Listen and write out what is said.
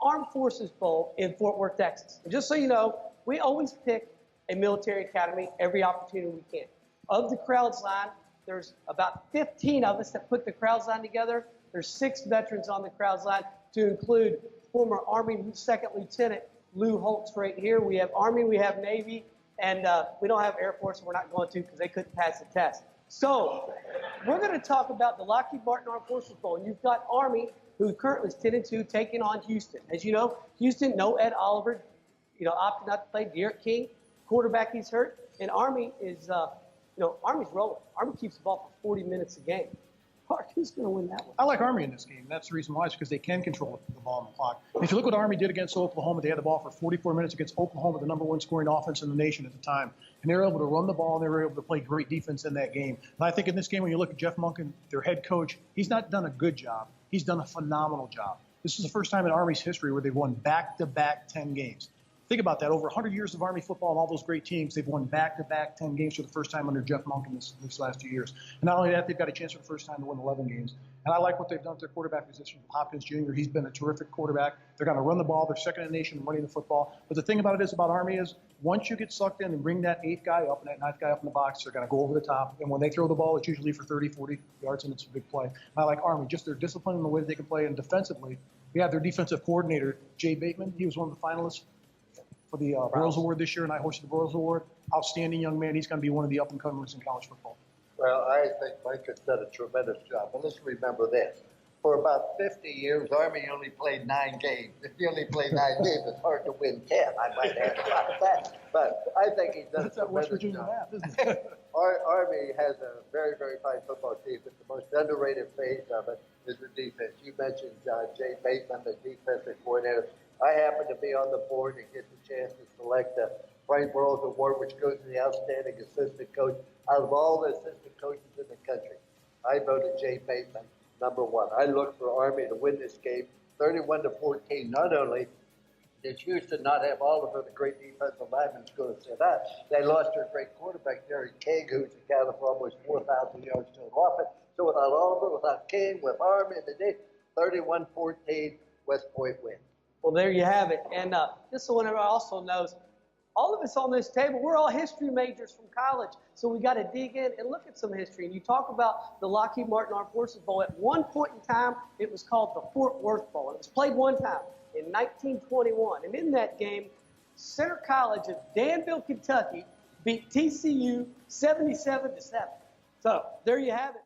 Armed Forces Bowl in Fort Worth, Texas. And just so you know, we always pick a military academy every opportunity we can. Of the crowds line, there's about 15 of us that put the crowds line together. There's 6 veterans on the crowds line, to include former Army Second Lieutenant Lou Holtz right here. We have Army, we have Navy, and we don't have Air Force, and we're not going to because they couldn't pass the test. So we're going to talk about the Lockheed Martin Armed Forces Bowl. And you've got Army, who currently is 10-2, taking on Houston. As you know, Houston, no Ed Oliver, opted not to play. Derek King, quarterback, he's hurt. And Army is, Army's rolling. Army keeps the ball for 40 minutes a game. Mark, who's going to win that one? I like Army in this game. That's the reason why. It's because they can control the ball on the clock. If you look what Army did against Oklahoma, they had the ball for 44 minutes against Oklahoma, the #1 scoring offense in the nation at the time. And they were able to run the ball, and they were able to play great defense in that game. And I think in this game, when you look at Jeff Monken, their head coach, he's not done a good job. He's done a phenomenal job. This is the first time in Army's history where they've won back-to-back 10 games. Think about that. Over 100 years of Army football and all those great teams, they've won back-to-back 10 games for the first time under Jeff Monken this last 2 years. And not only that, they've got a chance for the first time to win 11 games. And I like what they've done at their quarterback position. Hopkins Jr., he's been a terrific quarterback. They're going to run the ball. They're second in the nation in running the football. But the thing about it is about Army is once you get sucked in and bring that 8th guy up and that 9th guy up in the box, they're going to go over the top. And when they throw the ball, it's usually for 30, 40 yards, and it's a big play. And I like Army, just their discipline and the way that they can play. And defensively, we have their defensive coordinator, Jay Bateman. He was one of the finalists for the Broyles Award this year, and I hosted the Broyles Award. Outstanding young man. He's going to be one of the up-and-comers in college football. Well, I think Mike has done a tremendous job. And let's remember this. For about 50 years, Army only played 9 games. If you only play 9 games, it's hard to win 10. I might add about that. But I think he's done a tremendous job. Math, isn't it? Army has a very, very fine football team, but the most underrated phase of it is the defense. You mentioned Jay Bateman, the defensive coordinator. I happen to be on the board and get the chance to select the Frank Broyles Award, which goes to the outstanding assistant coach. Out of all the assistant coaches in the country, I voted Jay Bateman #1. I look for Army to win this game 31-14. Not only did Houston not have Oliver, the great defensive lineman, who's going to sit out, they lost their great quarterback, Derek King, who's accounted for almost 4,000 yards total offense. So without Oliver, without King, with Army in the day, 31-14, West Point wins. Well, there you have it. And just so everyone also knows, all of us on this table, we're all history majors from college. So we got to dig in and look at some history. And you talk about the Lockheed Martin Armed Forces Bowl. At one point in time, it was called the Fort Worth Bowl. It was played one time in 1921. And in that game, Center College of Danville, Kentucky beat TCU 77-7. So there you have it.